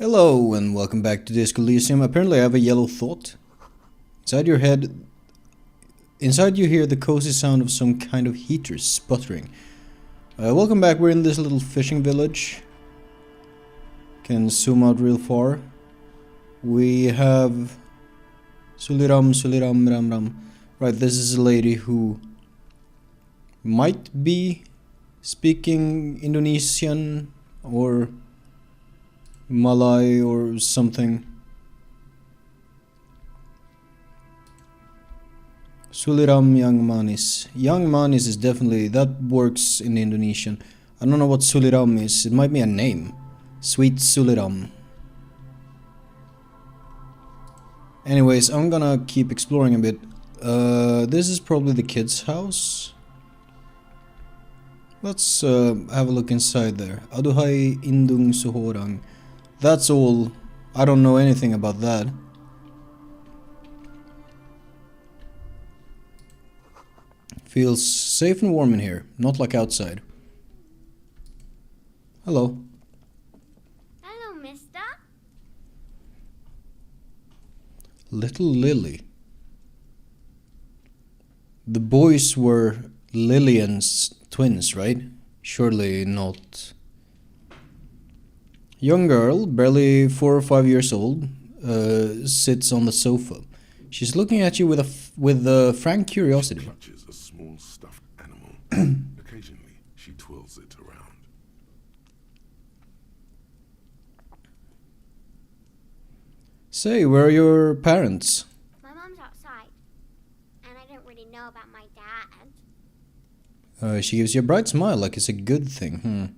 Hello and welcome back to this Elysium. Apparently I have a yellow thought. Inside your head... Inside you hear the cozy sound of some kind of heater sputtering. Welcome back, we're in this little fishing village. Can zoom out real far. We have... Suliram, Ram Ram. Right, this is a lady who... might be speaking Indonesian or... Malay or something. Suliram Yang Manis. Yang Manis is definitely, that works in Indonesian. I don't know what Suliram is. It might be a name. Sweet Suliram. Anyways, I'm gonna keep exploring a bit. This is probably the kid's house. Let's have a look inside there. Aduhai Indung Suhorang. That's all. I don't know anything about that. Feels safe and warm in here, not like outside. Hello. Hello, mister. Little Lily. The boys were Lillian's twins, right? Surely not. Young girl, barely 4 or 5 years old, sits on the sofa. She's looking at you with frank curiosity. She clutches a small stuffed animal. Occasionally, she twirls it around. Say, where are your parents? My mom's outside, and I don't really know about my dad. She gives you a bright smile, like it's a good thing.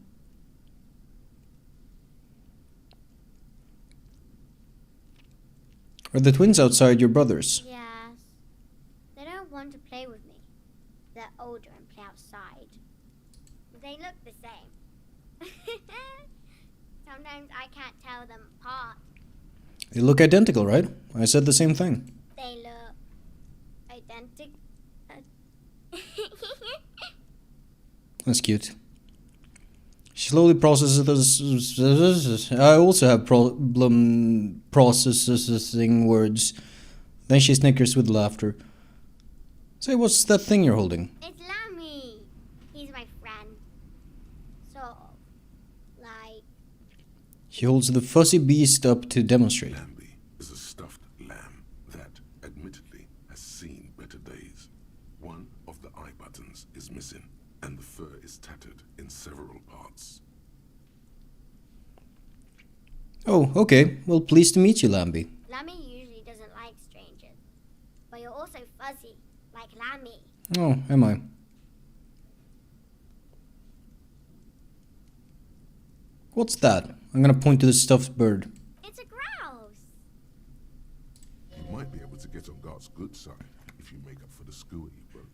Are the twins outside your brothers? Yes. They don't want to play with me. They're older and play outside. They look the same. Sometimes I can't tell them apart. They look identical, right? I said the same thing. They look identical. That's cute. She slowly processes. I also have problem processing words. Then she snickers with laughter. Say, what's that thing you're holding? It's Lammy. He's my friend. Sort of. Like... She holds the fuzzy beast up to demonstrate. Lambie is a stuffed lamb that, admittedly, has seen better days. One of the eye buttons is missing, and the fur is tattered in several parts. Oh, okay. Well, pleased to meet you, Lambie. Lammy usually doesn't like strangers. But you're also fuzzy, like Lammy. Oh, am I? What's that? I'm gonna point to the stuffed bird. It's a grouse. You might be able to get on Gart's good side if you make up for the skewer you broke.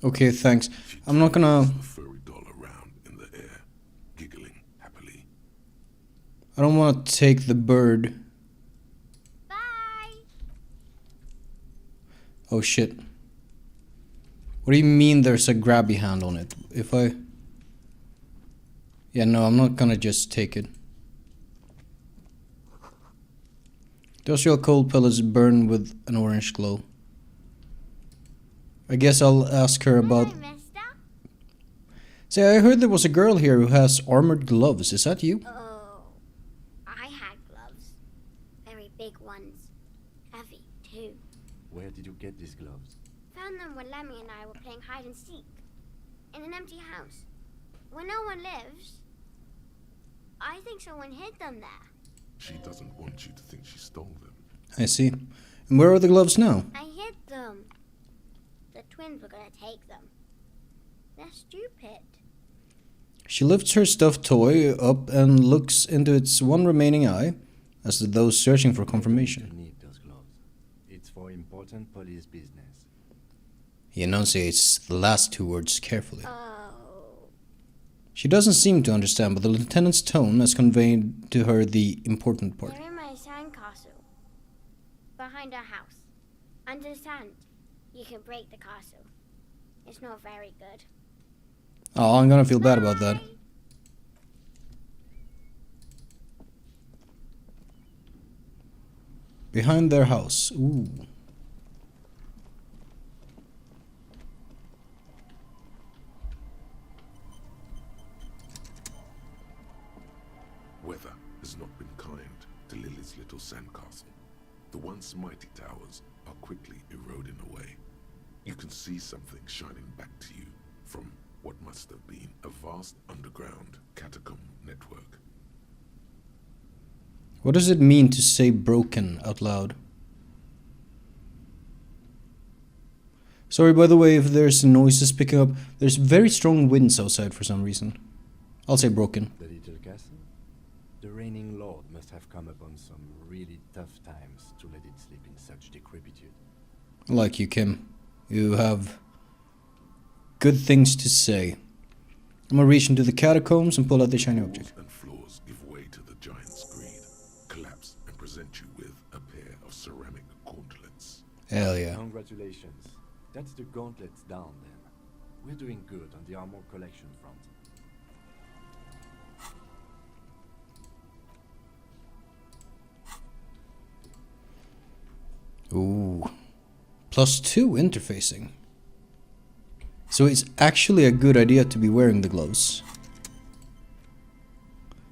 Okay, thanks. She I'm not gonna... twirls the furry doll around in the air, giggling happily. I don't want to take the bird. Bye. Oh shit. What do you mean there's a grabby hand on it? If I... Yeah, no, I'm not gonna just take it. Industrial coal pellets burn with an orange glow. I guess I'll ask her about... Hello, mister. Say, I heard there was a girl here who has armored gloves. Is that you? Oh, I had gloves. Very big ones. Heavy, too. Where did you get these gloves? Found them when Lemmy and I were playing hide and seek. In an empty house. Where no one lives. I think someone hid them there. She doesn't want you to think she stole them. I see. And where are the gloves now? I hid them. The twins were gonna take them. They're stupid. She lifts her stuffed toy up and looks into its one remaining eye, as though searching for You confirmation. need those gloves. It's for important police business. He enunciates the last 2 words carefully. Oh. She doesn't seem to understand, but the lieutenant's tone has conveyed to her the important part. They're in my sandcastle. Behind our house. Under the sand. You can break the castle. It's not very good. Oh, I'm gonna feel bad about that. Bye. Behind their house. Ooh. Weather has not been kind to Lily's little sandcastle. The once mighty towers are quickly eroding away. You can see something shining back to you from what must have been a vast underground catacomb network. What does it mean to say broken out loud? Sorry, by the way, if there's noises picking up. There's very strong winds outside for some reason. I'll say broken. The little castle? The reigning lord must have come upon some really tough times to let it sleep in such decrepitude. Like you, Kim. You have good things to say. I'm gonna reach into the catacombs and pull out the shiny object. Walls and floors give way to the giant's greed, collapse and present you with a pair of ceramic gauntlets. Hell yeah. Congratulations. That's the gauntlets down then. We're doing good on the armor collection front. Ooh. +2 interfacing. So it's actually a good idea to be wearing the gloves.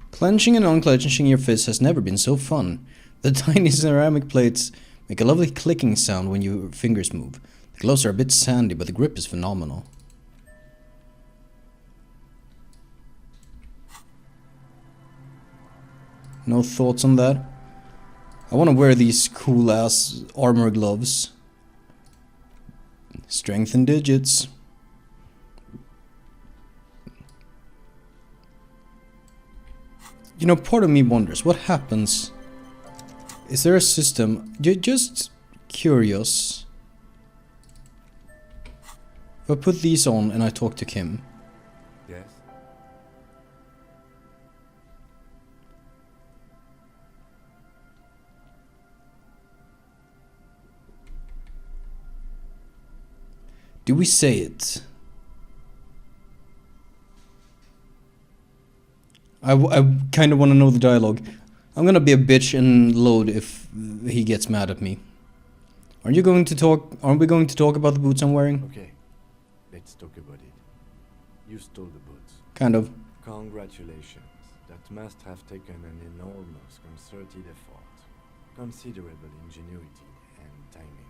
Clenching and unclenching your fists has never been so fun. The tiny ceramic plates make a lovely clicking sound when your fingers move. The gloves are a bit sandy, but the grip is phenomenal. No thoughts on that? I want to wear these cool ass armor gloves. Strength and digits. You know, part of me wonders what happens. Is there a system? Just curious. If I put these on and I talk to Kim. Yes? Do we say it? I kind of want to know the dialogue. I'm gonna be a bitch and load if he gets mad at me. Aren't we going to talk about the boots I'm wearing? Okay. Let's talk about it. You stole the boots. Kind of. Congratulations. That must have taken an enormous concerted effort, considerable ingenuity and timing.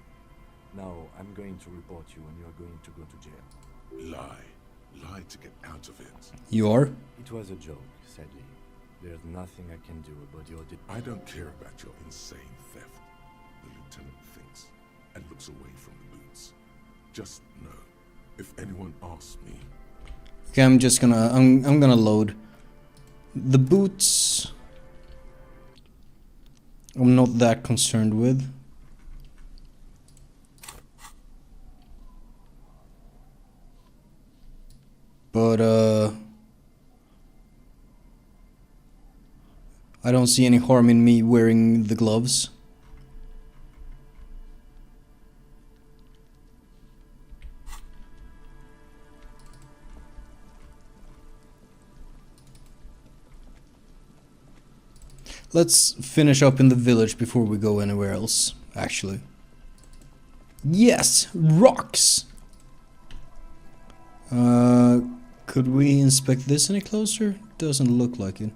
Now, I'm going to report you and you're going to go to jail. Lie. Lie to get out of it. You are? It was a joke, sadly. There's nothing I can do about your I don't care about your insane theft. The lieutenant thinks and looks away from the boots. Just know, if anyone asks me, Okay, I'm just gonna I'm gonna load. The boots I'm not that concerned with. But I don't see any harm in me wearing the gloves. Let's finish up in the village before we go anywhere else, actually. Yes! Rocks! Could we inspect this any closer? Doesn't look like it.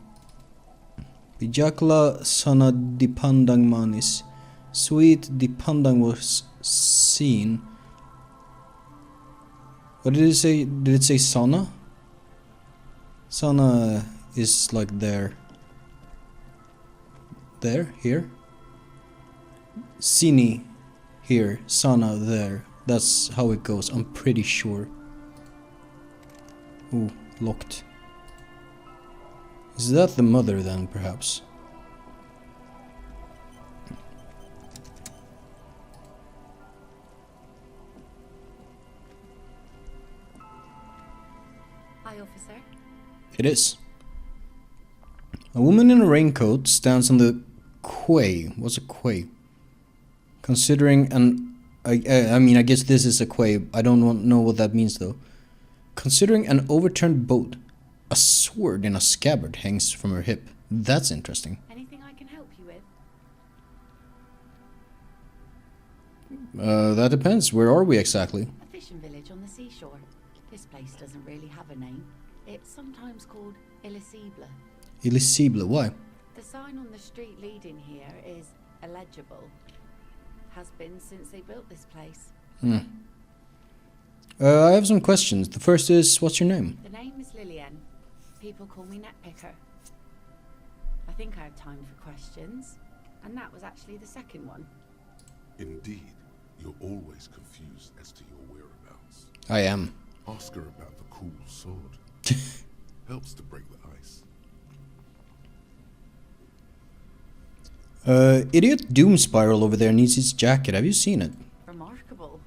Bijakla sana dipandang manis. Sweet dipandang was seen. What did it say? Did it say sana? Sana is like there. There? Here? Sini here. Sana there. That's how it goes, I'm pretty sure. Ooh, locked. Is that the mother then, perhaps? Hi, officer. It is. A woman in a raincoat stands on the quay. What's a quay? Considering an I mean, I guess this is a quabe. I don't know what that means though. Considering an overturned boat, a sword in a scabbard hangs from her hip. That's interesting. Anything I can help you with? That depends. Where are we exactly? A fishing village on the seashore. This place doesn't really have a name. It's sometimes called Elysium. Elysium. Why? The sign on the street leading here is illegible. Has been since they built this place. I have some questions. The first is, what's your name? The name is Lillian. People call me Netpicker. I think I have time for questions. And that was actually the second one. Indeed, you're always confused as to your whereabouts. I am. Ask her about the cool sword. Helps to break the ice. Idiot Doom Spiral over there needs his jacket. Have you seen it? Remarkable.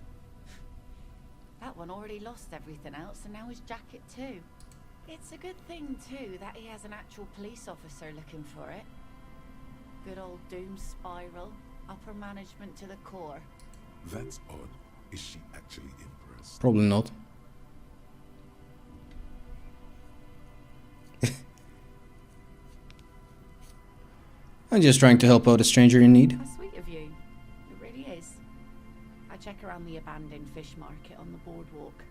That one already lost everything else and now his jacket too. It's a good thing too that he has an actual police officer looking for it. Good old Doom Spiral. Upper management to the core. That's odd. Is she actually impressed? Probably not. I'm just trying to help out a stranger in need. How sweet of you. It really is. I check around the abandoned fish market on the boardwalk.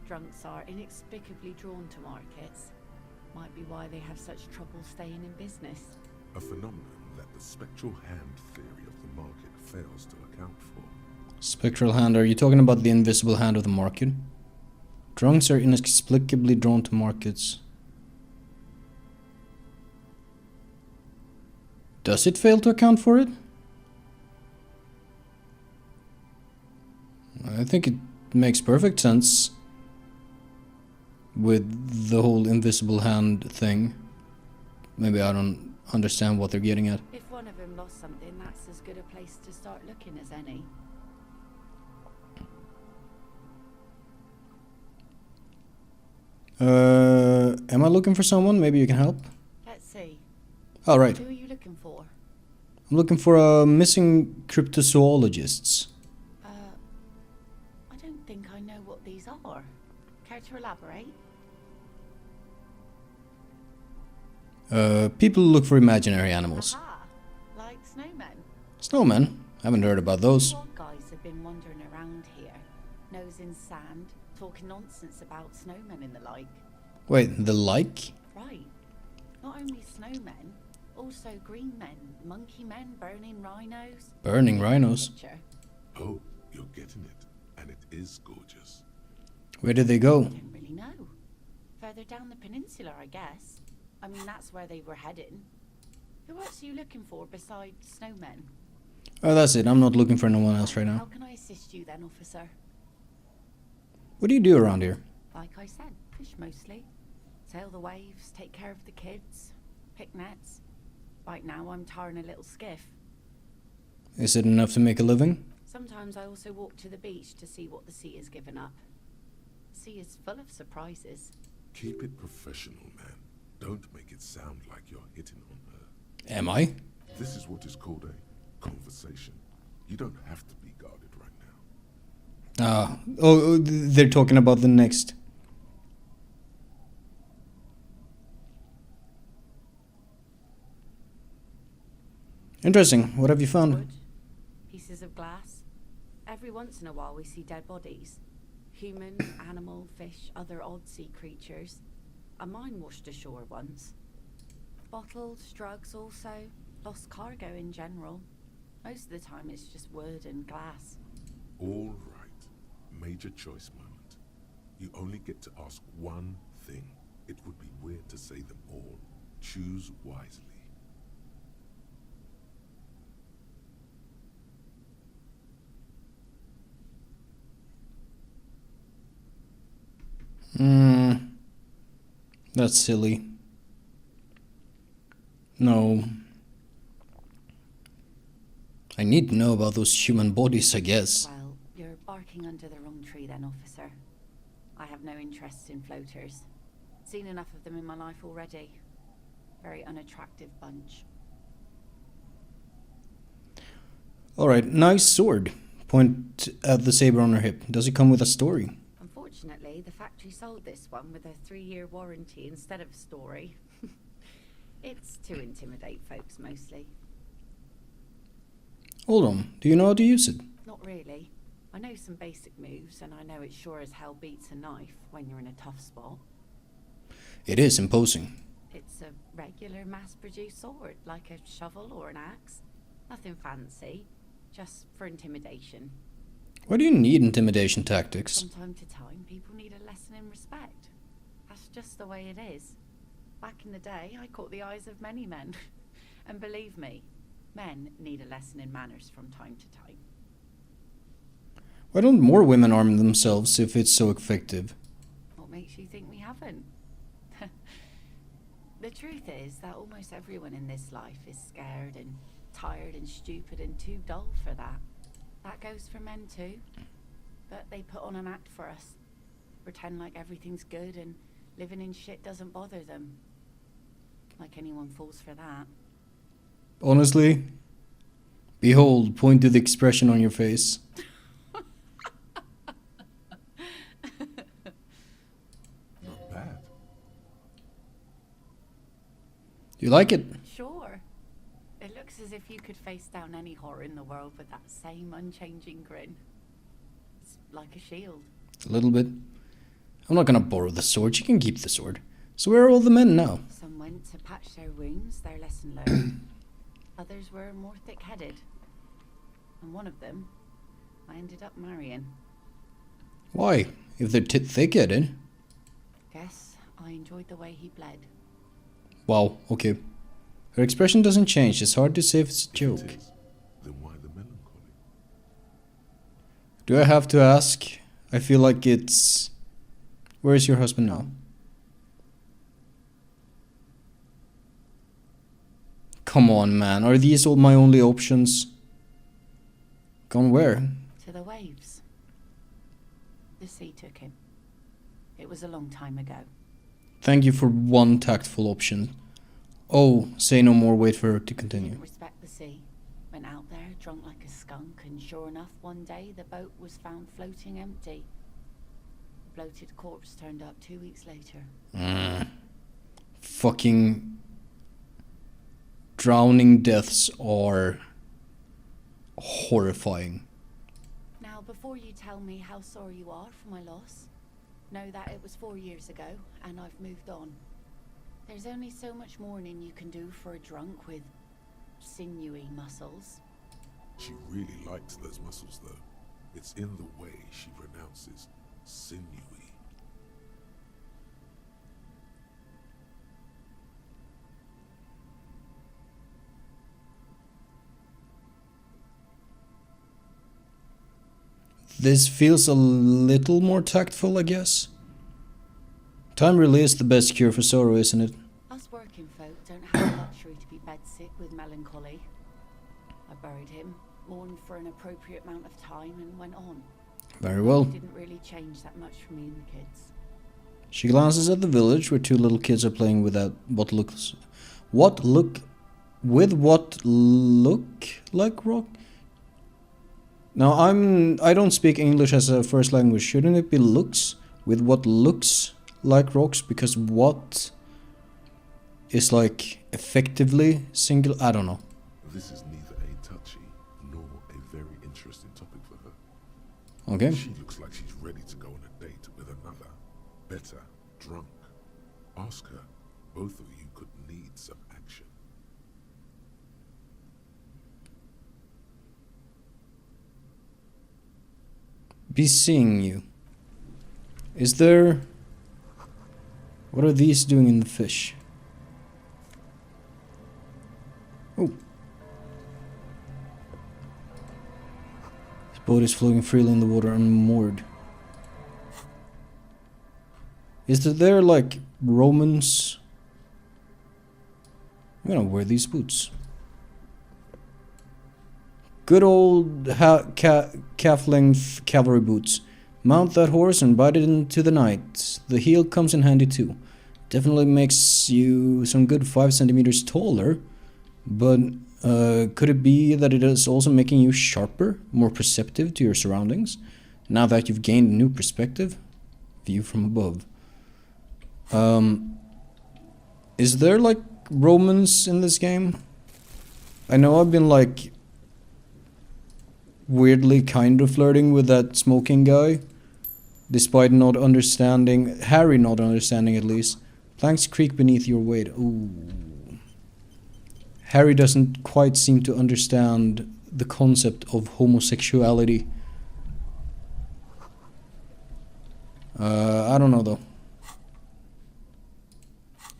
Drunks are inexplicably drawn to markets. Might be why they have such trouble staying in business. A phenomenon that the spectral hand theory of the market fails to account for. Spectral hand, are you talking about the invisible hand of the market? Drunks are inexplicably drawn to markets. Does it fail to account for it? I think it makes perfect sense with the whole invisible hand thing. Maybe I don't understand what they're getting at. If one of them lost something, that's as good a place to start looking as any. Am I looking for someone? Maybe you can help? Let's see. All right. Who are you looking for? I'm looking for missing cryptozoologists. I don't think I know what these are. Care to elaborate? People look for imaginary animals. Aha! Like snowmen. Snowmen? Haven't heard about those. Odd guys have been wandering around here, nose in sand, talking nonsense about snowmen and the like. Wait, the like? Right. Not only snowmen, also green men, monkey men, burning rhinos. Burning rhinos? Picture. Oh, you're getting it. And it is gorgeous. Where did they go? I don't really know. Further down the peninsula, I guess. I mean, that's where they were heading. Who else are you looking for besides snowmen? Oh, that's it. I'm not looking for no one else right How now. can I assist you then, officer? What do you do around here? Like I said, fish mostly. Sail the waves, take care of the kids, pick nets. Right now I'm tarring a little skiff. Is it enough to make a living? Sometimes I also walk to the beach to see what the sea has given up. The sea is full of surprises. Keep it professional, man. Don't make it sound like you're hitting on her. Am I? This is what is called a conversation. You don't have to be guarded right now. Oh, they're talking about the next. Interesting. What have you found? Wood, pieces of glass. Every once in a while we see dead bodies. Human, animal, fish, other odd sea creatures. A mine washed ashore once. Bottles, drugs also. Lost cargo in general. Most of the time it's just wood and glass. All right. Major choice moment. You only get to ask one thing. It would be weird to say them all. Choose wisely. That's silly. No. I need to know about those human bodies, I guess. Well, you're barking under the wrong tree then, officer. I have no interest in floaters. Seen enough of them in my life already. Very unattractive bunch. Alright, nice sword. Point at the saber on her hip. Does it come with a story? Unfortunately, the factory sold this one with a 3-year warranty instead of a story. It's to intimidate folks mostly. Hold on. Do you know how to use it? Not really. I know some basic moves, and I know it sure as hell beats a knife when you're in a tough spot. It is imposing. It's a regular mass-produced sword, like a shovel or an axe. Nothing fancy, just for intimidation. Why do you need intimidation tactics? From time to time, people need a lesson in respect. That's just the way it is. Back in the day, I caught the eyes of many men. And believe me, men need a lesson in manners from time to time. Why don't more women arm themselves if it's so effective? What makes you think we haven't? The truth is that almost everyone in this life is scared and tired and stupid and too dull for that. That goes for men too. But they put on an act for us. Pretend like everything's good and living in shit doesn't bother them. Like anyone falls for that. Honestly, behold, point to the expression on your face. Not bad. You like it? Sure. It looks as if you could face down any horror in the world with that same unchanging grin. It's like a shield. A little bit. I'm not gonna borrow the sword. You can keep the sword. So where are all the men now? Some went to patch their wounds, their lesson learned. Others were more thick-headed. And one of them, I ended up marrying. Why? If they're thick-headed? Guess I enjoyed the way he bled. Wow, okay. Her expression doesn't change. It's hard to say if it's a If joke. it is, then why the melancholy? Do I have to ask? I feel like it's... Where is your husband now? Come on, man. Are these all my only options? Gone where? To the waves. The sea took him. It was a long time ago. Thank you for one tactful option. Oh, say no more. Wait for her to He continue. didn't respect the sea. Went out there, drunk like a skunk, and sure enough, one day the boat was found floating empty. A bloated corpse turned up 2 weeks later. Fucking... Drowning deaths are... horrifying. Now, before you tell me how sorry you are for my loss, know that it was 4 years ago, and I've moved on. There's only so much mourning you can do for a drunk with sinewy muscles. She really likes those muscles, though. It's in the way she pronounces sinewy. This feels a little more tactful, I guess. Time really is the best cure for sorrow, isn't it? Us working folk don't have the luxury to be bedsick with melancholy. I buried him, mourned for an appropriate amount of time, and went on. Very well. It didn't really change that much for me and the kids. She glances at the village where two little kids are playing with what look like rock. Now I don't speak English as a first language. Shouldn't it be looks with what looks like rocks? Because what is like effectively single. I don't know. This is neither a touchy nor a very interesting topic for her. Okay. She looks like she's ready to go on a date with another, better, drunk. Ask her. Both of you could need some action. Be seeing you. Is there... What are these doing in the fish? Oh. This boat is floating freely in the water unmoored. Is there like Romans? I'm gonna wear these boots. Good old calf-length cavalry boots. Mount that horse and ride it into the night. The heel comes in handy too. Definitely makes you some good 5 centimeters taller. But Could it be that it is also making you sharper, more perceptive to your surroundings? Now that you've gained a new perspective? View from above. Is there like romance in this game? I know I've been like weirdly kind of flirting with that smoking guy, despite not understanding, Harry not understanding at least. Planks creak beneath your weight. Ooh. Harry doesn't quite seem to understand the concept of homosexuality. I don't know though.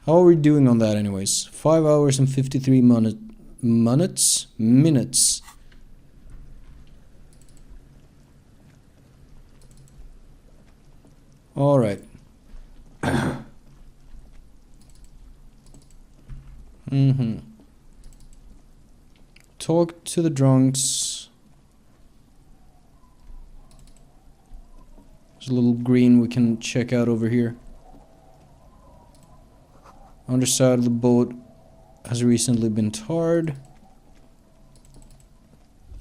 How are we doing on that anyways? 5 hours and 53 minutes. Alright. Talk to the drunks. There's a little green we can check out over here. Underside of the boat has recently been tarred.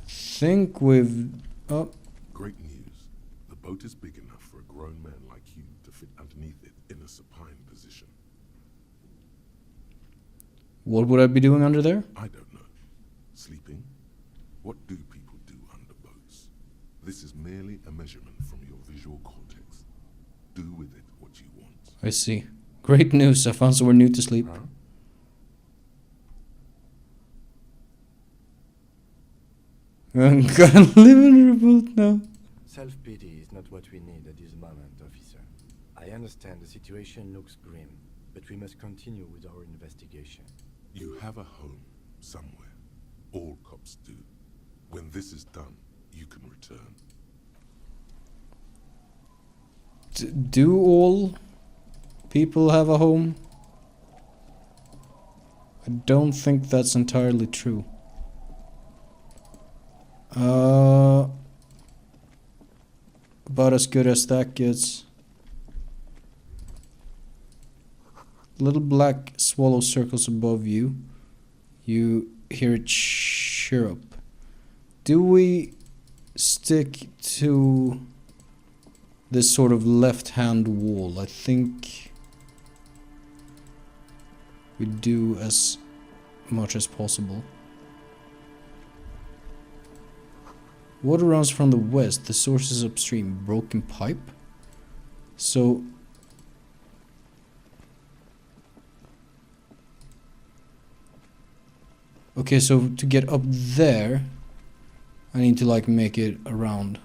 Think we've... Oh. Great news. The boat is big enough for a grown man like you to fit underneath it in a supine position. What would I be doing under there? I don't know. Sleeping? What do people do under boats? This is merely a measurement from your visual cortex. Do with it what you want. I see. Great news, I found somewhere new to sleep. Huh? I'm gonna live in a boat now. Self-pity is not what we need at this moment, officer. I understand the situation looks grim, but we must continue with our investigation. You have a home somewhere. All cops do. When this is done, you can return. Do all people have a home? I don't think that's entirely true. About as good as that gets. Little black swallow circles above you. You hear it chirp. Do we stick to this sort of left-hand wall? I think we do as much as possible. Water runs from the west. The source is upstream. Broken pipe. So okay, so to get up there, I need to like make it around.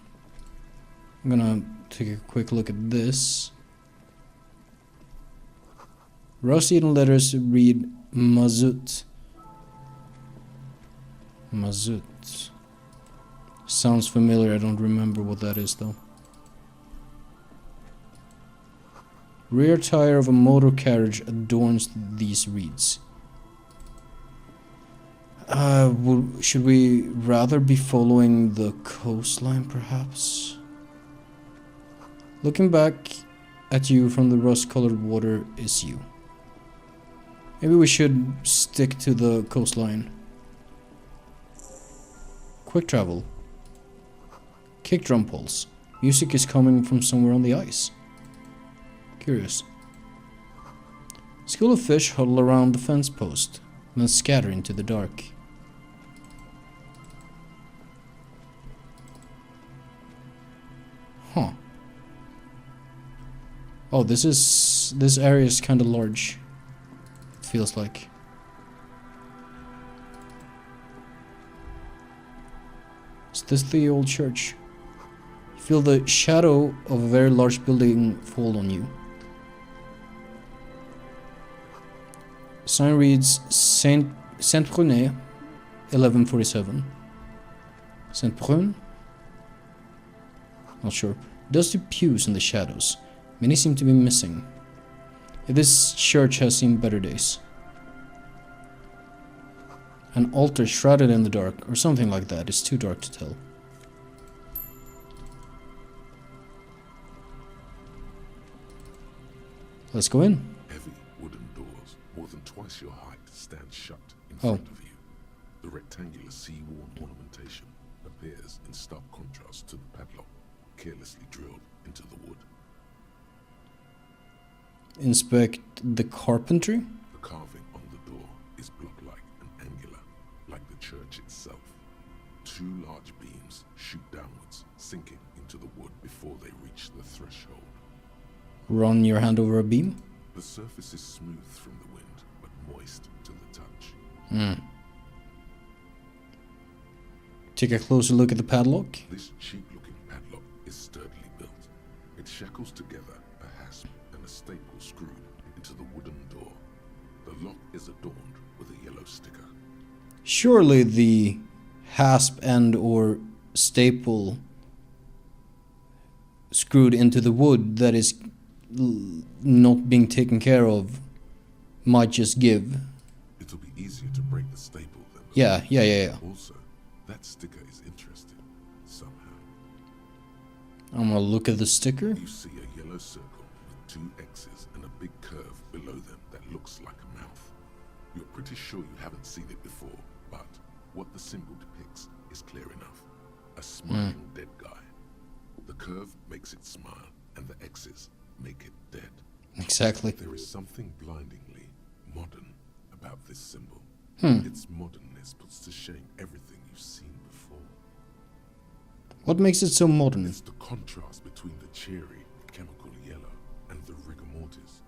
I'm gonna take a quick look at this. Rust-eaten letters read Mazut. Mazut. Sounds familiar, I don't remember what that is though. Rear tire of a motor carriage adorns these reeds. Should we rather be following the coastline perhaps? Looking back at you from the rust-colored water is you. Maybe we should stick to the coastline. Quick travel. Kick drum pulse. Music is coming from somewhere on the ice. Curious. School of fish huddle around the fence post, then scatter into the dark. Huh. Oh, this area is kind of large. It feels like. Is this the old church? Feel the shadow of a very large building fall on you. Sign reads Saint Brunet, 1147. Saint Brun? Not sure. Dusty pews in the shadows. Many seem to be missing. This church has seen better days. An altar shrouded in the dark, or something like that. It's too dark to tell. Let's go in. Heavy wooden doors, more than twice your height, stand shut in Oh. front of you. The rectangular sea-worn ornamentation appears in stark contrast to the padlock, carelessly drilled into the wood. Inspect the carpentry. The carving on the door is block-like and angular, like the church itself. Two large beams shoot downwards, sinking into the wood before they reach the threshold. Run your hand over a beam. The surface is smooth from the wind, but moist to the touch. Take a closer look at the padlock. This cheap-looking padlock is sturdily built. It shackles together a hasp and a staple screwed into the wooden door. The lock is adorned with a yellow sticker. Surely the hasp and or staple screwed into the wood that is not being taken care of might just give. It'll be easier to break the staple than the Yeah. Also, that sticker is interesting, somehow. I'm gonna look at the sticker. You see a yellow circle with two X's and a big curve below them that looks like a mouth. You're pretty sure you haven't seen it before, but what the symbol depicts is clear enough. A smiling dead guy. The curve makes it smile, and the X's make it dead. Exactly. There is something blindingly modern about this symbol. Its modernness puts to shame everything you've seen before. What makes it so modern? It's the contrast between the cheery, chemical yellow and the rigor mortis.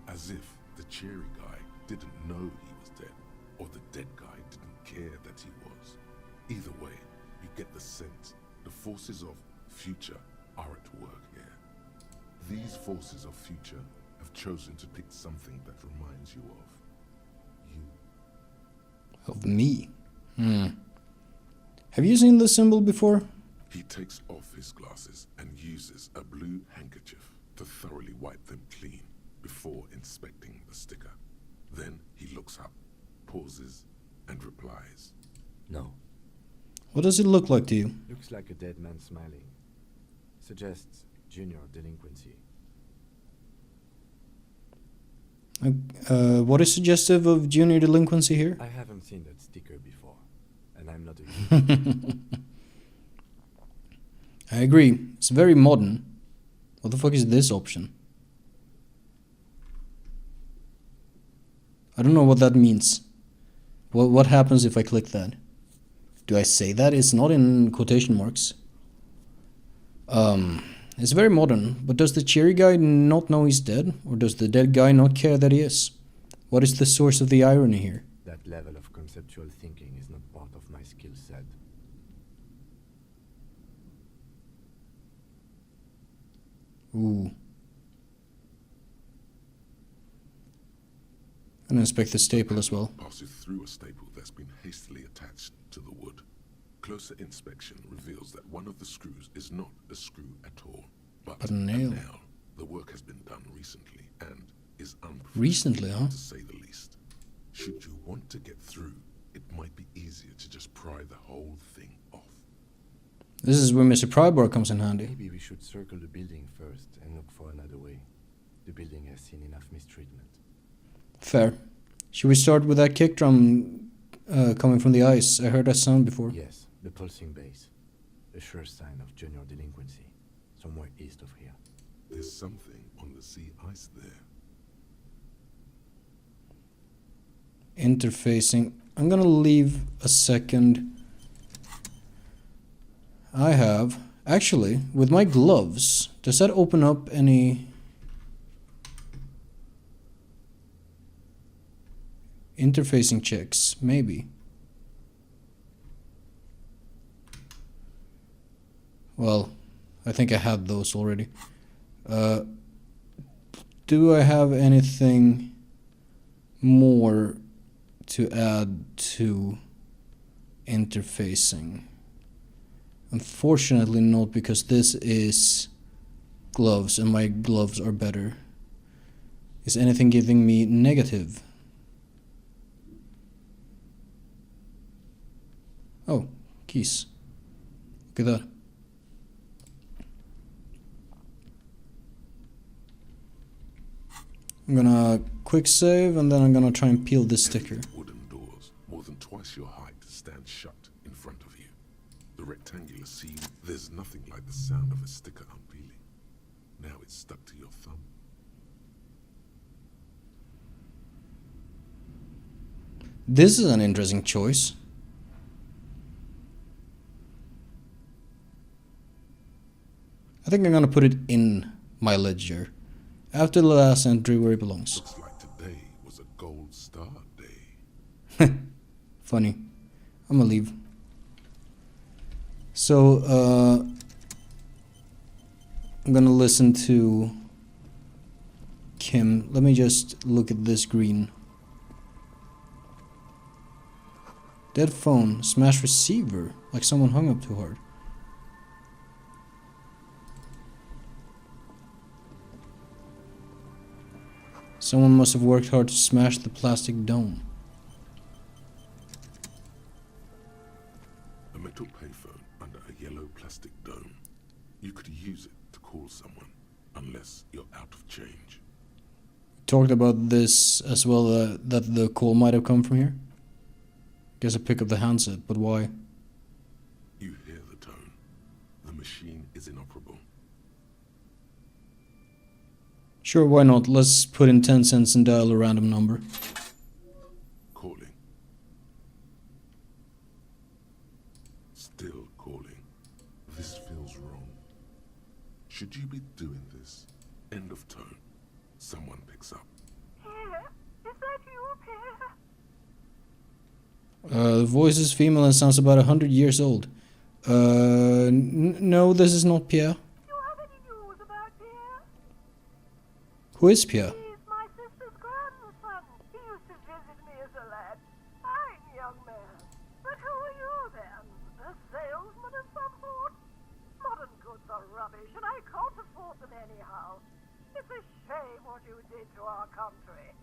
As if the cheery guy didn't know he was dead, or the dead guy didn't care that he was. Either way, you get the sense the forces of future are at work here. These forces of future have chosen to pick something that reminds you of you. Of me. Have you seen this symbol before? He takes off his glasses and uses a blue handkerchief to thoroughly wipe them clean before inspecting the sticker. Then he looks up, pauses, and replies. No. What does it look like to you? Looks like a dead man smiling. Suggests junior delinquency. What is suggestive of junior delinquency here? I haven't seen that sticker before, and I'm not a I agree. It's very modern. What the fuck is this option? I don't know what that means. What happens if I click that? Do I say that? It's not in quotation marks. It's very modern, but does the cheery guy not know he's dead? Or does the dead guy not care that he is? What is the source of the irony here? That level of conceptual thinking is not part of my skill set. Ooh. And inspect the staple as well. Passes through a staple that's been hastily attached to the wood. Closer inspection reveals that one of the screws is not a screw at all, but a nail. The work has been done recently and is unprofessional, Recently, huh? to say the least. Should you want to get through, it might be easier to just pry the whole thing off. This is where Mr. Prybar comes in handy. Maybe we should circle the building first and look for another way. The building has seen enough mistreatment. Fair. Should we start with that kick drum coming from the ice? I heard that sound before. Yes, the pulsing bass. A sure sign of junior delinquency. Somewhere east of here. There's something on the sea ice there. Interfacing. I'm gonna leave a second. I have... Actually, with my gloves, does that open up any... interfacing checks? Maybe. Well, I think I had those already. Do I have anything more to add to interfacing? Unfortunately not, because this is gloves and my gloves are better. Is anything giving me negative? Oh, keys. Look at that. I'm gonna quick save and then I'm gonna try and peel this sticker. Wooden doors, more than twice your height stands shut in front of you. The rectangular seal, there's nothing like the sound of a sticker unpeeling. Now it's stuck to your thumb. This is an interesting choice. I think I'm gonna put it in my ledger. After the last entry where it belongs. Looks like today was a gold star day. Funny. I'm gonna leave. So, I'm gonna listen to Kim. Let me just look at this green. Dead phone. Smash receiver. Like someone hung up too hard. Someone must have worked hard to smash the plastic dome. A metal payphone under a yellow plastic dome. You could use it to call someone, unless you're out of change. Talked about this as well, that the call might have come from here. Guess I pick up the handset, but why? You hear the tone. The machine is inoperable. Sure, why not? Let's put in 10 cents and dial a random number. Calling. Still calling. This feels wrong. Should you be doing this? End of tone. Someone picks up. Pierre, is that you, Pierre? The voice is female and sounds about 100 years old. No, this is not Pierre. Do you have any news about Pierre? Who is Pierre? He's my sister's grandson. He used to visit me as a lad. Fine young man. But who are you then? A salesman of some sort? Modern goods are rubbish, and I can't afford them anyhow. It's a shame what you did to our country.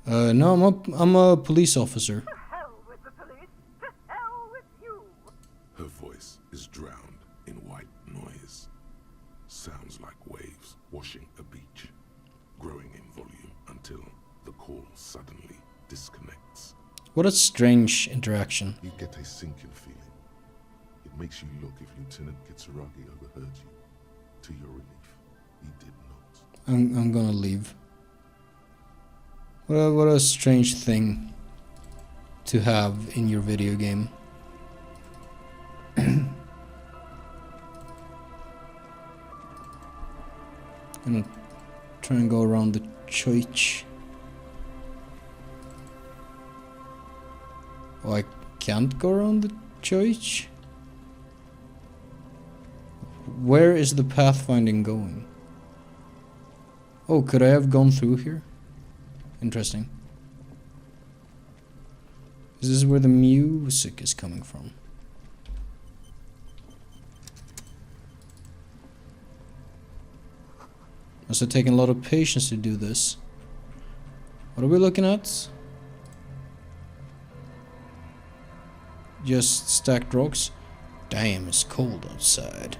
No, I'm a police officer. To hell with the police. To hell with you. Her voice is drowned in white noise. Sounds like waves washing a beach, growing in volume until the call suddenly disconnects. What a strange interaction. You get a sinking feeling. It makes you look if Lieutenant Kitsuragi overheard you. To your relief, he did not. I'm gonna leave. What a strange thing to have in your video game. Gonna try and go around the church. Oh, I can't go around the church? Where is the pathfinding going? Oh, could I have gone through here? Interesting. Is this where the music is coming from? Must have taken a lot of patience to do this. What are we looking at? Just stacked rocks? Damn, it's cold outside.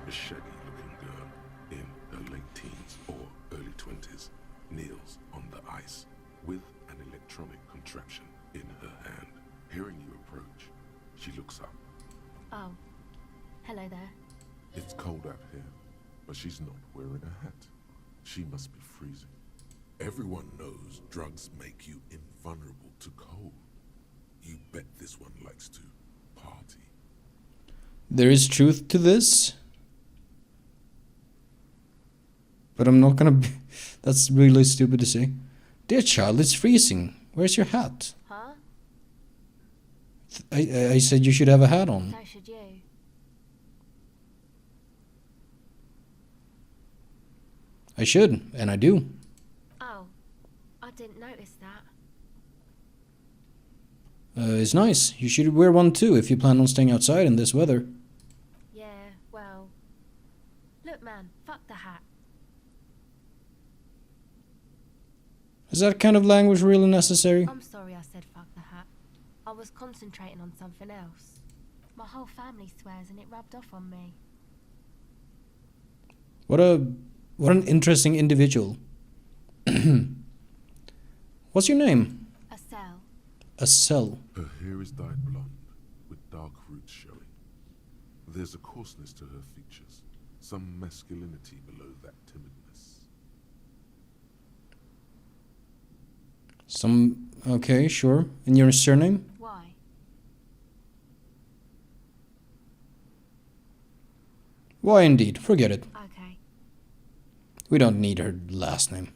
A shaggy-looking girl in her late teens or early 20s kneels on the ice with an electronic contraption in her hand. Hearing you approach, she looks up. Oh, hello there. It's cold out here, but she's not wearing a hat. She must be freezing. Everyone knows drugs make you invulnerable to cold. You bet this one likes to party. There is truth to this. But I'm not gonna be... That's really stupid to say. Dear child, it's freezing. Where's your hat? Huh? I said you should have a hat on. So should you. I should, and I do. Oh, I didn't notice that. It's nice. You should wear one too if you plan on staying outside in this weather. Yeah, well... Look, man, fuck the hat. Is that kind of language really necessary? I'm sorry I said fuck the hat. I was concentrating on something else. My whole family swears and it rubbed off on me. What a What an interesting individual. What's your name? A cell. A cell. Her hair is dyed blonde, with dark roots showing. There's a coarseness to her features, some masculinity below that timidness. Some... Okay, sure. And your surname? Why? Why indeed. Forget it. Okay. We don't need her last name.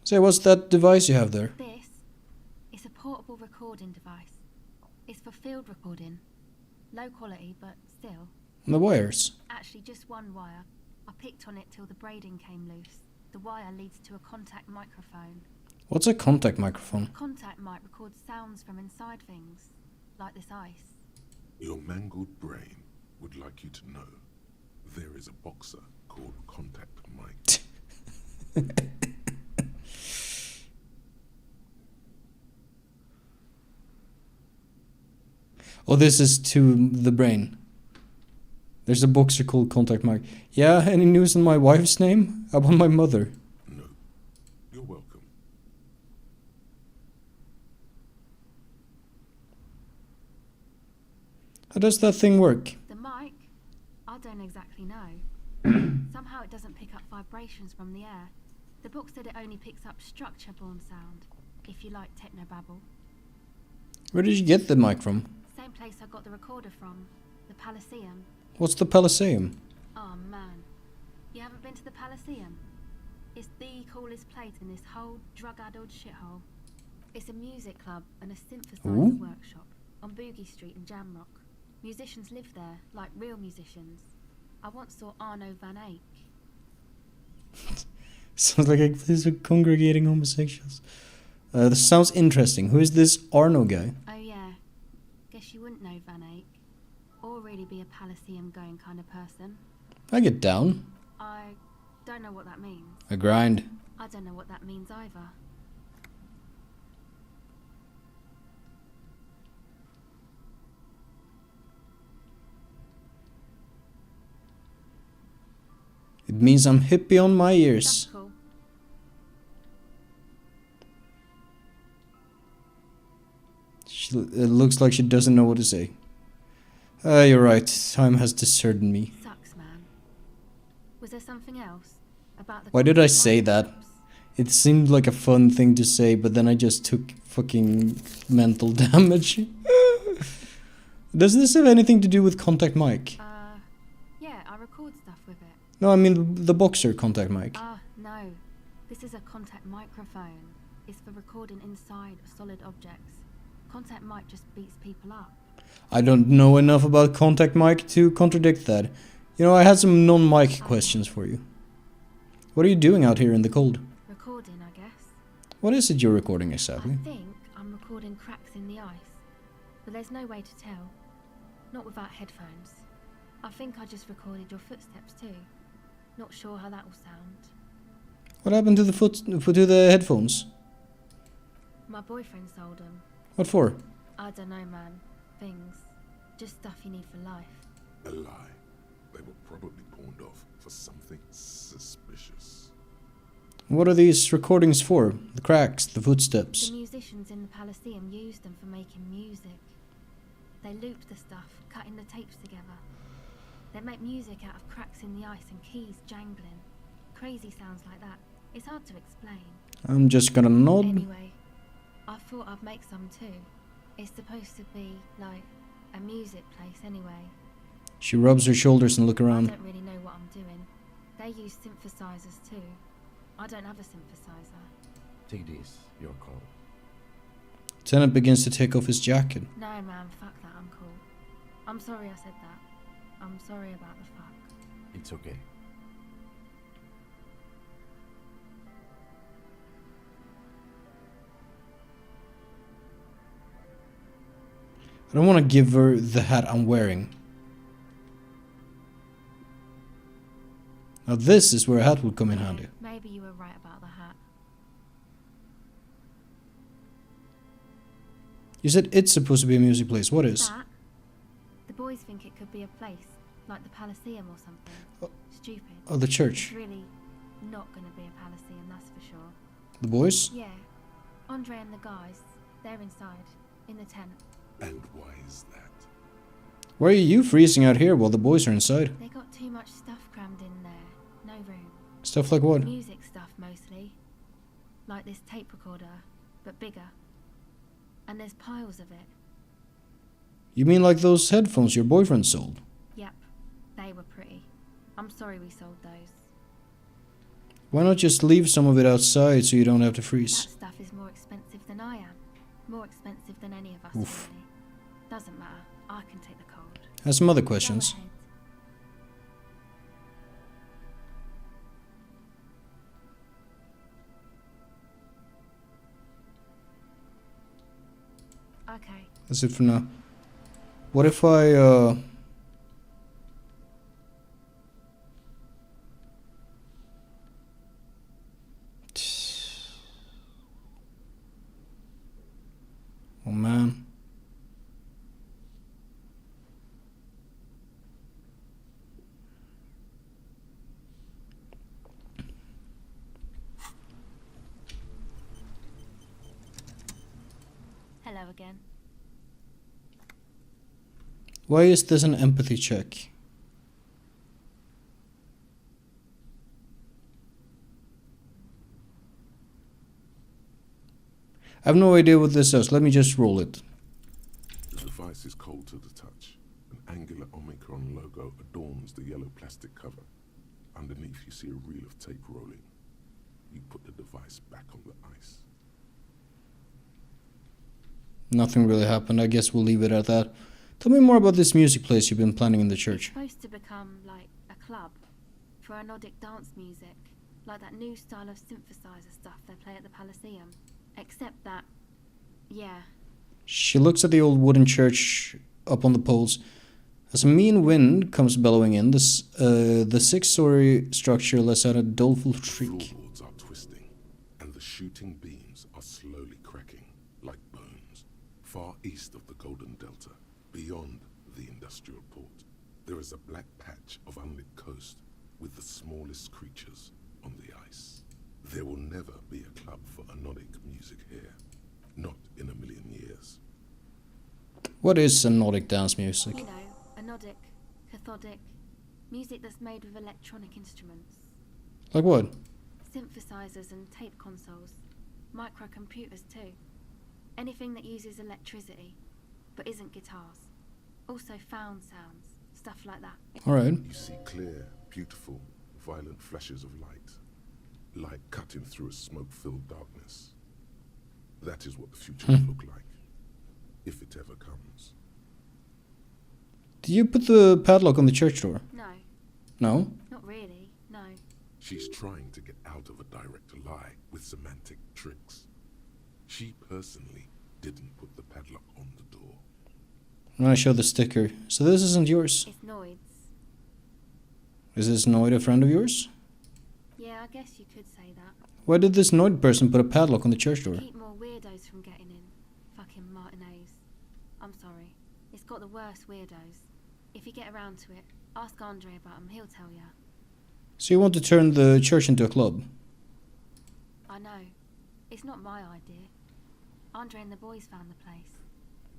Say, what's that device you have there? This is a portable recording device. It's for field recording. Low quality, but still. The wires. Actually, just one wire. I picked on it till the braiding came loose. The wire leads to a contact microphone. What's a contact microphone? Contact mic records sounds from inside things, like this ice. Your mangled brain would like you to know there is a boxer called Contact Mike. Oh, this is to the brain. There's a boxer called Contact Mike. Yeah, any news on my wife's name? How about my mother? No, you're welcome. How does that thing work? The mic? I don't exactly know. Somehow it doesn't pick up vibrations from the air. The book said it only picks up structure-borne sound, if you like technobabble. Where did you get the mic from? Same place I got the recorder from, the Palaceum. What's the Palaceum? Oh man, you haven't been to the Palaceum? It's the coolest place in this whole drug-addled shithole. It's a music club and a synthesizer Ooh. workshop on Boogie Street in Jamrock. Musicians live there, like real musicians. I once saw Arno van Eyck. Sounds like a place for congregating homosexuals. This sounds interesting. Who is this Arno guy? Oh yeah, guess you wouldn't know Van Eyck. Or really be a Palaceum going kind of person. I get down. I don't know what that means. I grind. I don't know what that means either. It means I'm hip beyond my That's ears. cool. It looks like she doesn't know what to say. You're right. Time has deserted me. Sucks, man. Was there something else about the? Why did I contact say that? microphones? It seemed like a fun thing to say, but then I just took fucking mental damage. Does this have anything to do with Contact Mic? Yeah, I record stuff with it. No, I mean the boxer Contact Mic. No. This is a contact microphone. It's for recording inside solid objects. Contact mic just beats people up. I don't know enough about Contact Mic to contradict that. You know, I had some non-mic questions for you. What are you doing out here in the cold? Recording, I guess. What is it you're recording exactly? I think I'm recording cracks in the ice. But there's no way to tell. Not without headphones. I think I just recorded your footsteps too. Not sure how that will sound. What happened to the headphones? My boyfriend sold them. What for? I don't know, man. Things. Just stuff you need for life. A lie. They were probably pawned off for something suspicious. What are these recordings for? The cracks, the footsteps. The musicians in the Palaceum used them for making music. They looped the stuff, cutting the tapes together. They make music out of cracks in the ice and keys jangling. Crazy sounds like that. It's hard to explain. I'm just gonna nod. Anyway, I thought I'd make some too. It's supposed to be like a music place anyway. She rubs her shoulders and look I around. don't really know what I'm doing. They use synthesizers too. I don't have a synthesizer. Take this, your call. Tennant begins to take off his jacket. No man, fuck that, I'm cool. I'm sorry I said that. I'm sorry about the fuck. It's okay. I don't want to give her the hat I'm wearing. Now this is where a hat would come in handy. Maybe you were right about the hat. You said it's supposed to be a music place. What is? That? The boys think it could be a place, like the Palaceum or something. Oh. stupid. Oh, the It's church. really not going to be a Palaceum, that's for sure. The boys? Yeah, Andre and the guys, they're inside, in the tent. And why is that? Why are you freezing out here while the boys are inside? They got too much stuff crammed in there, no room. Stuff like what? Music stuff mostly. Like this tape recorder, but bigger. And there's piles of it. You mean like those headphones your boyfriend sold? Yep, they were pretty. I'm sorry we sold those. Why not just leave some of it outside so you don't have to That freeze? stuff is more expensive than I am. More expensive than any of us, Oof. really. Doesn't matter, I can take the cold. I have some other Go questions. ahead. Okay. That's it for now. What if I, Oh man. Hello again. Why is this an empathy check? I have no idea what this does. Let me just roll it. The device is cold to the touch. An angular Omicron logo adorns the yellow plastic cover. Underneath you see a reel of tape rolling. You put the device back on the ice. Nothing really happened. I guess we'll leave it at that. Tell me more about this music place you've been planning in the It's church. supposed to become like a club for anodic dance music, like that new style of synthesizer stuff they play at the Palaceum. Except that, yeah, She looks at the old wooden church up on the poles. As a mean wind comes bellowing in, the six-story structure lets out a doleful shriek. Floorboards are twisting, and the shooting beams are slowly cracking, like bones. Far east of the Golden Delta, beyond the industrial port, there is a black patch of unlit coast with the smallest creatures on the ice. There will never be a club for anodic music here. Not in a million years. What is anodic dance music? you know, anodic, cathodic, music that's made with electronic instruments. Like what? Synthesizers and tape consoles. Microcomputers too. Anything that uses electricity, but isn't guitars. Also found sounds, stuff like that. Alright. You see clear, beautiful, violent flashes of light. Light cutting through a smoke-filled darkness. That is what the future will look like. If it ever comes. Did you put the padlock on the church door? No, No? not really, no. She's trying to get out of a direct lie with semantic tricks. She personally didn't put the padlock on the door. And I show the sticker. So this isn't yours. It's Noid's. Is this Noid a friend of yours? Yeah, I guess you could say that. Why did this Noid person put a padlock on the church door? Keep more weirdos from getting in. Fucking Martinez. I'm sorry. It's got the worst weirdos. If you get around to it, ask Andre about him, he'll tell ya. So you want to turn the church into a club? I know. It's not my idea. Andre and the boys found the place.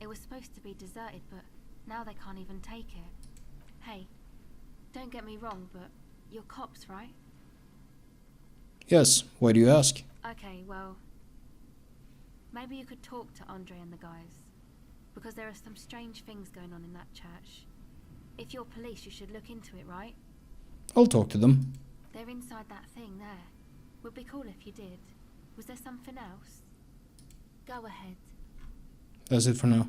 It was supposed to be deserted, but now they can't even take it. Hey, don't get me wrong, but you're cops, right? Yes. Why do you ask? Okay, well, maybe you could talk to Andre and the guys. Because there are some strange things going on in that church. If you're police, you should look into it, right? I'll talk to them. They're inside that thing there. Would be cool if you did. Was there something else? Go ahead. That's it for now.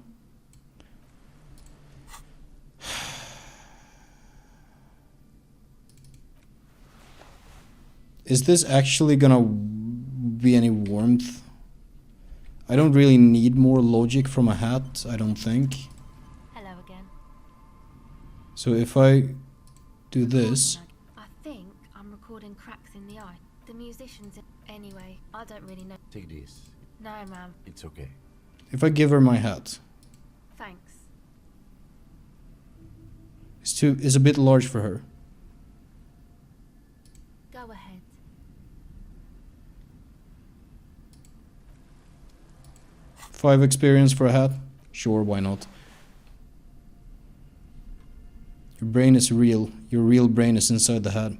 Is this actually gonna be any warmth? I don't really need more logic from a hat, I don't think. Hello again. So if I do this... I think I'm recording cracks in the eye. The musicians... Anyway, I don't really know. Take this. No, ma'am. It's okay. If I give her my hat, Thanks. it's a bit large for her. Go ahead. Five experience for a hat? Sure, why not? Your brain is real. Your real brain is inside the hat.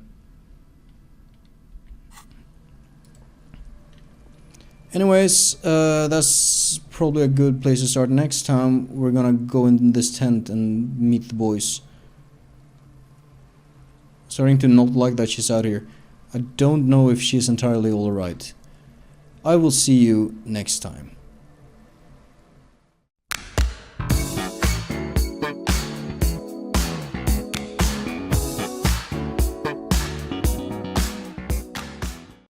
Anyways, that's probably a good place to start. Next time we're gonna go in this tent and meet the boys. Starting to not like that she's out here. I don't know if she's entirely alright. I will see you next time.